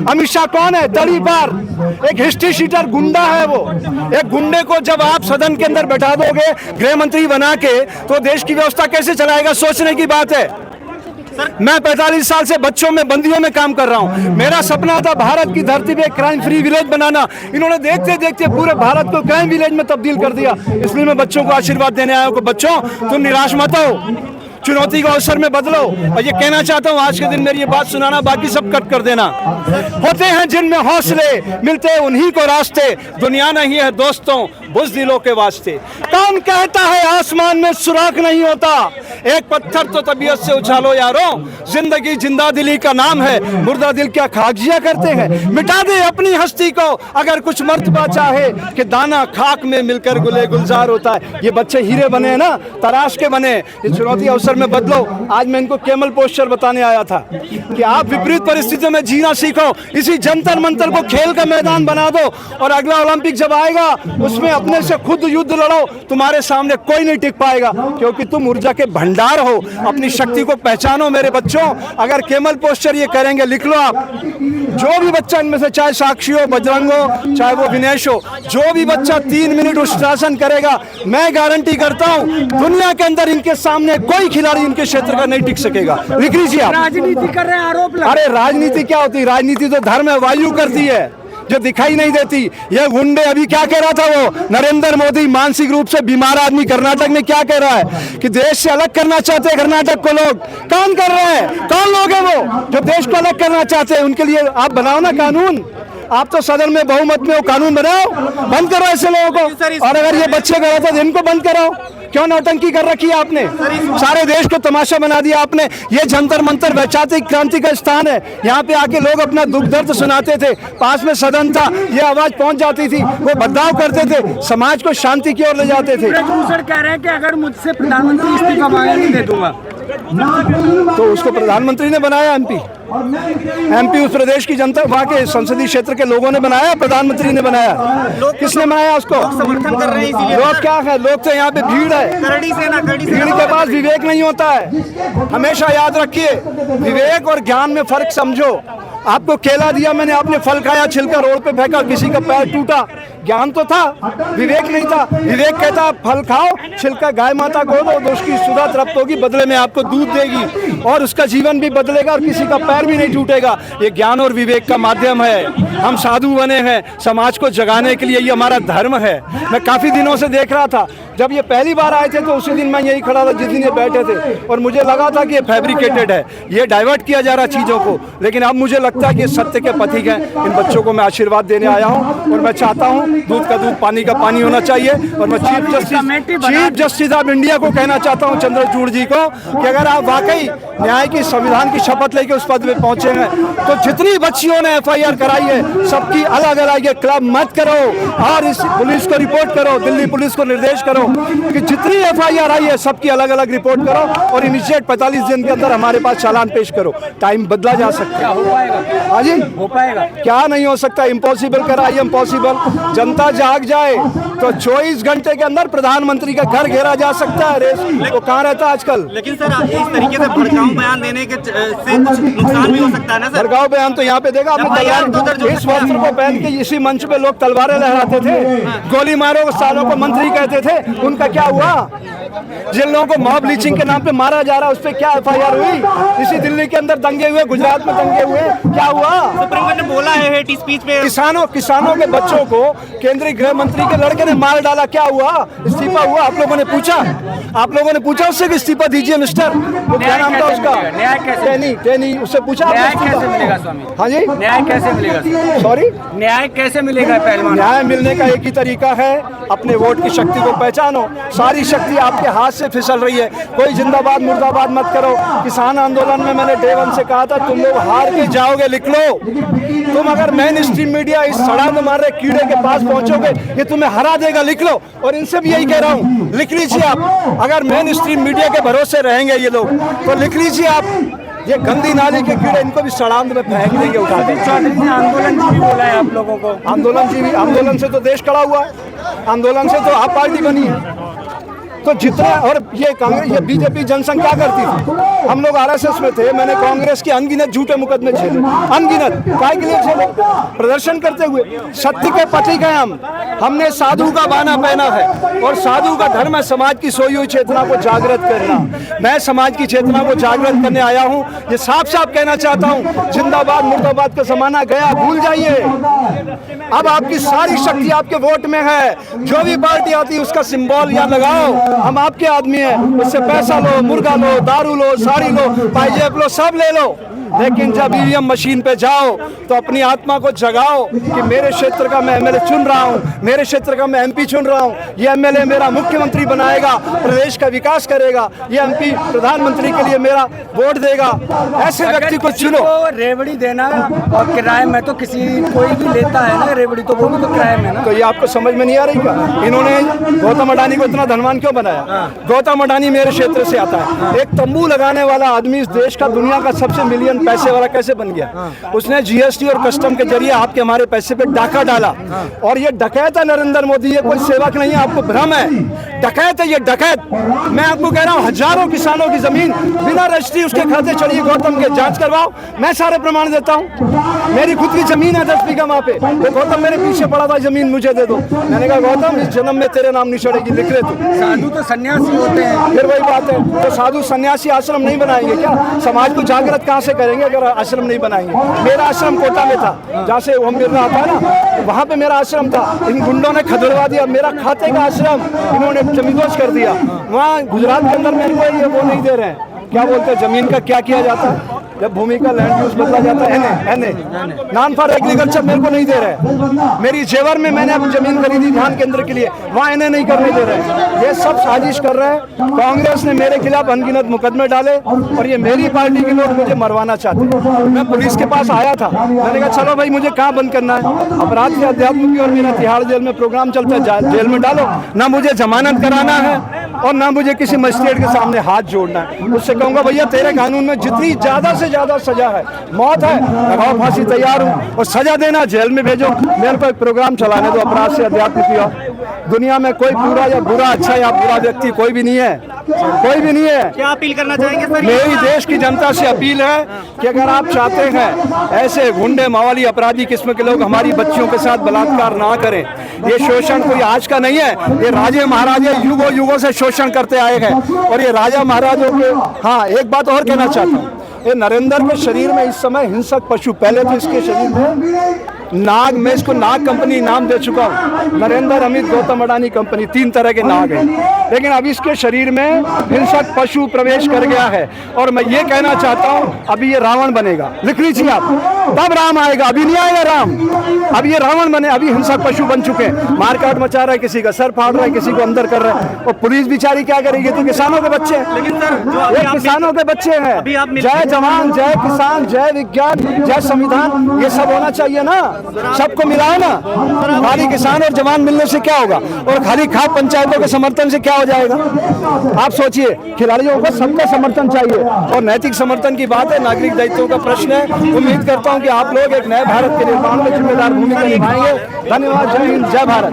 अमित शाह कौन है? तड़ी पार एक हिस्ट्री शीटर गुंडा है वो। एक गुंडे को जब आप सदन के अंदर बैठा दोगे गृह मंत्री बना के, तो देश की व्यवस्था कैसे चलाएगा? सोचने की बात है। मैं 45 साल से बच्चों में, बंदियों में काम कर रहा हूं। मेरा सपना था भारत की धरती पे क्राइम फ्री विलेज बनाना। इन्होंने देखते देखते पूरे भारत को क्राइम विलेज में तब्दील कर दिया। इसलिए मैं बच्चों को आशीर्वाद देने आया हूं कि बच्चों, तुम निराश मत हो, चुनौती को अवसर में बदलो। और ये कहना चाहता हूँ, आज के दिन मेरी ये बात सुनाना, बाकी सब कट कर देना। होते हैं जिनमें हौसले, मिलते हैं उन्हीं को रास्ते। दुनिया नहीं है दोस्तों बुज़दिलों के वास्ते। कौन कहता है आसमान में सुराख नहीं होता? एक पत्थर तो तबीयत से उछालो यारो। जिंदगी जिंदा दिली का नाम है, मुर्दा दिल क्या खाक करते हैं। मिटा दे अपनी हस्ती को अगर कुछ मर्तबा चाहे, कि दाना खाक में मिलकर गुले गुलजार होता है। ये बच्चे हीरे बने हैं ना, तराश के बने। ये चुनौती अवसर में बदलो। आज मैं इनको केमल पोस्चर बताने आया था कि आप विपरीत परिस्थितियों में जीना सीखो। इसी जंतर मंतर को खेल का मैदान बना दो, और अगला ओलंपिक जब आएगा उसमें अपने से खुद युद्ध लड़ो। तुम्हारे सामने कोई नहीं टिक पाएगा, क्योंकि तुम ऊर्जा के भंडार हो। अपनी शक्ति को पहचानो मेरे बच्चों। अगर केमल पोस्चर ये करेंगे, लिख लो आप। जो भी बच्चा इनमें से, चाहे साक्षी हो, बजरंग हो, चाहे वो विनेश हो, जो भी बच्चा 3 मिनट उष्ट्रासन करेगा, मैं गारंटी करता हूं दुनिया के अंदर इनके सामने कोई खिलाड़ी इनके क्षेत्र का नहीं टिक सकेगा। लिख लीजिए आप। राजनीति कर रहे हैं, आरोप लगा। अरे राजनीति क्या होती है? राजनीति तो धर्म है, वायु करती है जो दिखाई नहीं देती। ये गुंडे, अभी क्या कह रहा था वो नरेंद्र मोदी, मानसिक रूप से बीमार आदमी कर्नाटक में क्या कह रहा है कि देश से अलग करना चाहते हैं कर्नाटक को लोग। कौन कर रहे हैं? कौन लोग हैं वो जो देश को अलग करना चाहते हैं? उनके लिए आप बनाओ ना कानून। आप तो सदन में बहुमत में हो, कानून बनाओ, बंद करो ऐसे लोगों को। और अगर ये बच्चे कर रहे थे इनको बंद कराओ। क्यों नौटंकी कर रखी है आपने? सारे देश को तमाशा बना दिया आपने। ये जंतर मंतर वैचारिक क्रांति का स्थान है। यहाँ पे आके लोग अपना दुख दर्द सुनाते थे, पास में सदन था, ये आवाज पहुंच जाती थी, वो बदलाव करते थे, समाज को शांति की ओर ले जाते थे। सर कह रहे हैं कि अगर मुझसे प्रधानमंत्री इस्तीफा मांगे नहीं दे दूंगा। तो उसको प्रधानमंत्री ने बनाया एमपी उस प्रदेश की जनता, वहाँ के संसदीय क्षेत्र के लोगों ने बनाया, प्रधानमंत्री ने बनाया। किसने बनाया उसको? समर्थन कर रहे हैं इसीलिए। लोग क्या है? लोग तो यहाँ पे भीड़ है, भीड़ के पास विवेक नहीं होता है। हमेशा याद रखिए, विवेक और ज्ञान में फर्क समझो। आपको केला दिया मैंने, आपने फल खाया, छिलका रोड पे फेंका, किसी का पैर टूटा। ज्ञान तो था, विवेक नहीं था। विवेक कहता फल खाओ, छिलका गाय माता को दो, तो उसकी सुधा तृप्त होगी, बदले में आपको दूध देगी और उसका जीवन भी बदलेगा और किसी का पैर भी नहीं टूटेगा। ये ज्ञान और विवेक का माध्यम है। हम साधु बने हैं समाज को जगाने के लिए, ये हमारा धर्म है। मैं काफी दिनों से देख रहा था, जब ये पहली बार आए थे तो उसी दिन मैं यही खड़ा था जिस दिन ये बैठे थे, और मुझे लगा था कि ये फैब्रिकेटेड है, ये डाइवर्ट किया जा रहा चीजों को। लेकिन अब मुझे लगता है कि सत्य के पथिक हैं। इन बच्चों को मैं आशीर्वाद देने आया हूं, और मैं चाहता हूं दूध का दूध, पानी का पानी होना चाहिए। और मैं चीफ जस्टिस ऑफ इंडिया को कहना चाहता हूं, चंद्रचूड़ जी को, कि अगर आप वाकई न्याय की, संविधान की शपथ लेके उस पद पे पहुंचे हैं, तो जितनी बच्चियों ने FIR कराई है सबकी अलग अलग, क्लब मत करो और इस पुलिस को रिपोर्ट करो, दिल्ली पुलिस को निर्देश करो कि जितनी FIR आई है सबकी अलग अलग रिपोर्ट करो, और इनिशिएट 45 दिन के अंदर हमारे पास चालान पेश करो। टाइम बदला जा सकता है। हो पाएगा? हाँ जी, हो पाएगा। क्या नहीं हो सकता? इम्पॉसिबल करा, इम्पॉसिबल। जनता जाग जाए तो 24 घंटे के अंदर प्रधानमंत्री का घर घेरा जा सकता है। रेस वो कहाँ रहता है आजकल? लेकिन सर इस तरीके से भड़काऊ बयान देने के से कुछ नुकसान भी हो सकता है ना सर? भड़काऊ बयान तो यहाँ पे देगा आपने। इस वस्त्र को पहन के इसी मंच पे लोग तलवारें लहराते थे, गोली मारो सालों को मंत्री कहते थे, उनका क्या हुआ? जिन लोगों को मॉब लीचिंग के नाम पे मारा जा रहा है उस पर क्या FIR हुई? इसी दिल्ली के अंदर दंगे हुए, गुजरात में दंगे हुए, क्या हुआ? सुप्रीम कोर्ट ने बोला है हेट स्पीच पे किसानों के बच्चों को केंद्रीय गृह मंत्री के लड़के ने मार डाला, क्या हुआ? इस्तीफा हुआ? आप लोगों ने पूछा उससे कि इस्तीफा दीजिए मिस्टर, वो क्या नाम था उसका? टेनी, उससे पूछा न्याय कैसे मिलेगा स्वामी? हाँ जी, न्याय कैसे मिलेगा? सॉरी, न्याय कैसे मिलेगा? पहलवान, न्याय मिलने का एक ही तरीका है, अपने वोट की शक्ति को पहचानो। सारी शक्ति आपके हाथ से फिसल रही है। कोई जिंदाबाद मुर्दाबाद मत करो। किसान आंदोलन में मैंने डे 1 से कहा था, तुम लोग हार के जाओगे, लिख लो। तुम अगर मेन स्ट्रीम मीडिया इस सड़क मार रहे कीड़े के पास पहुंचोगे, ये तुम्हें हरा देगा, लिख लो। और इनसे भी यही कह रहा हूँ, लिख लीजिए आप। अगर मेन स्ट्रीम मीडिया के भरोसे रहेंगे ये लोग, तो लिख लीजिए आप, ये गंदी नाली के कीड़े इनको भी सड़ांध में फेंक देंगे उठा के। आंदोलन भी बोला है आप लोगों को। आंदोलन से तो देश खड़ा हुआ है, आंदोलन से तो आप पार्टी बनी है। तो जितना, और ये कांग्रेस, ये बीजेपी जनसंघ क्या करती थी? हम लोग आरएसएस में थे, मैंने कांग्रेस के अनगिनत झूठे मुकदमे झेले, अनगिनत। काय के लिए झेले? प्रदर्शन करते हुए। सत्य के पथिक हैं हम। हमने साधु का बाना पहना है, और साधु का धर्म है समाज की सोई हुई चेतना को जागृत करना। मैं समाज की चेतना को जागृत करने आया हूं। ये साफ साफ कहना चाहता हूं, जिंदाबाद मुर्दाबाद का जमाना गया, भूल जाइए। अब आपकी सारी शक्ति आपके वोट में है। जो भी पार्टी आती है उसका सिंबल यहाँ लगाओ, हम आपके आदमी हैं। उससे पैसा लो, मुर्गा लो, दारू लो, साड़ी लो, पाइजेब लो, सब ले लो। लेकिन जब ईवीएम मशीन पे जाओ तो अपनी आत्मा को जगाओ कि मेरे क्षेत्र का मैं एमएलए चुन रहा हूं, मेरे क्षेत्र का मैं एमपी चुन रहा हूं। ये एमएलए मेरा मुख्यमंत्री बनाएगा, प्रदेश का विकास करेगा। ये एमपी प्रधानमंत्री के लिए मेरा वोट देगा। ऐसे व्यक्ति को चुनो। रेवड़ी देना और किराए में, तो किसी कोई भी लेता है ना रेवड़ी, तो वो भी तो किराए में ना। तो ये आपको समझ में नहीं आ रही क्या? इन्होंने गौतम अडानी को इतना धनवान क्यों बनाया? गौतम अडानी मेरे क्षेत्र से आता है। एक तंबू लगाने वाला आदमी इस देश का, दुनिया का सबसे मिलियन पैसे वाला कैसे बन गया? उसने जीएसटी और कस्टम के जरिए आपके हमारे पैसे पे डाका डाला, और ये डकैत है नरेंद्र मोदी। ये कोई सेवक नहीं है, आपको भ्रम है। डकैत है ये, डकैत। मैं आपको कह रहा हूँ, हजारों किसानों की जमीन बिना रजिस्ट्री उसके खाते चढ़ी गौतम के, जांच करवाओ। मैं सारे प्रमाण देता हूँ। मेरी खुद की जमीन है 10 बीघा वहां पे। तो गौतम मेरे पीछे पड़ा था, जमीन मुझे दे दो। मैंने कहा गौतम इस जन्म में तेरे नाम नहीं चढ़ेगी, लिख ले तू। साधु तो सन्यासी होते हैं। फिर वही बात है, तो साधु सन्यासी आश्रम नहीं बनाएंगे क्या? समाज को जागृत कहाँ से करेंगे अगर आश्रम नहीं बनाएंगे? मेरा आश्रम कोटा में था, जहाँ से ओम बिरला आता है ना, वहाँ पे मेरा आश्रम था। इन गुंडों ने खदेड़वा दिया मेरा खाते का आश्रम, इन्होंने जमींदोज कर दिया। वहाँ गुजरात के अंदर मेरे को ये वो नहीं दे रहे हैं, क्या बोलते हैं, जमीन का क्या किया जाता है जब भूमि का लैंड यूज बदला जाता है? एनए, नॉन फॉर एग्रीकल्चर मेरे को नहीं दे रहे। मेरी जेवर में मैंने अपनी जमीन खरीदी ध्यान केंद्र के लिए, वहाँ एनए नहीं करने दे रहे। ये सब साजिश कर रहे हैं। कांग्रेस ने मेरे खिलाफ अनगिनत मुकदमे डाले, और ये मेरी पार्टी के लोग मुझे मरवाना चाहते हैं। मैं पुलिस के पास आया था, मैंने कहा चलो भाई मुझे कहाँ बंद करना है? अपराध के अध्यात्म की, और मेरा तिहाड़ जेल में प्रोग्राम चलता है, जेल में डालो। ना मुझे जमानत कराना है, और ना मुझे किसी मजिस्ट्रेट के सामने हाथ जोड़ना है। उससे कहूंगा भैया तेरे कानून में जितनी ज्यादा से ज्यादा सजा है, मौत है, लगाओ फांसी, तैयार हूं। और सजा देना, जेल में भेजो, मेरे को एक प्रोग्राम चलाने दो अपराध से अध्यात्म की। दुनिया में कोई पूरा या बुरा, अच्छा या बुरा व्यक्ति कोई भी नहीं है, कोई भी नहीं है। क्या अपील करना चाहेंगे सर? मेरी देश की जनता से अपील है कि अगर आप चाहते हैं ऐसे गुंडे मावाली अपराधी किस्म के लोग हमारी बच्चियों के साथ बलात्कार ना करें। ये शोषण कोई आज का नहीं है, ये राजे महाराजे युगों युगों से शोषण करते आए हैं। और ये राजा महाराजों के, हाँ एक बात और कहना चाहता हूँ, ये नरेंद्र के शरीर में इस समय हिंसक पशु, पहले तो इसके शरीर में नाग, मैं इसको नाग कंपनी नाम दे चुका हूँ, नरेंद्र, अमित, गौतम अडानी कंपनी, 3 तरह के नाग हैं। लेकिन अब इसके शरीर में हिंसक पशु प्रवेश कर गया है, और मैं ये कहना चाहता हूँ अभी ये रावण बनेगा। लिख लीजिए आप, तब राम आएगा, अभी नहीं आएगा राम। अब ये रावण बने, अभी हिंसक पशु बन चुके हैं, मारकाट मचा रहा है, किसी का सर फाड़ रहा है, किसी को अंदर कर रहा है। और पुलिस बेचारी क्या करेगी? तो किसानों के बच्चे हैं। लेकिन सर ये किसानों के बच्चे हैं। जय जवान, जय किसान, जय विज्ञान, जय संविधान, ये सब होना चाहिए ना, सबको मिलाओ ना। खाली किसान और जवान मिलने से क्या होगा? और खाली खाप पंचायतों के समर्थन से क्या हो जाएगा? आप सोचिए, खिलाड़ियों को सबका समर्थन चाहिए, और नैतिक समर्थन की बात है, नागरिक दायित्वों का प्रश्न है। उम्मीद करता हूं कि आप लोग एक नए भारत के निर्माण में जिम्मेदार भूमिका निभाएंगे। धन्यवाद। जय हिंद, जय भारत।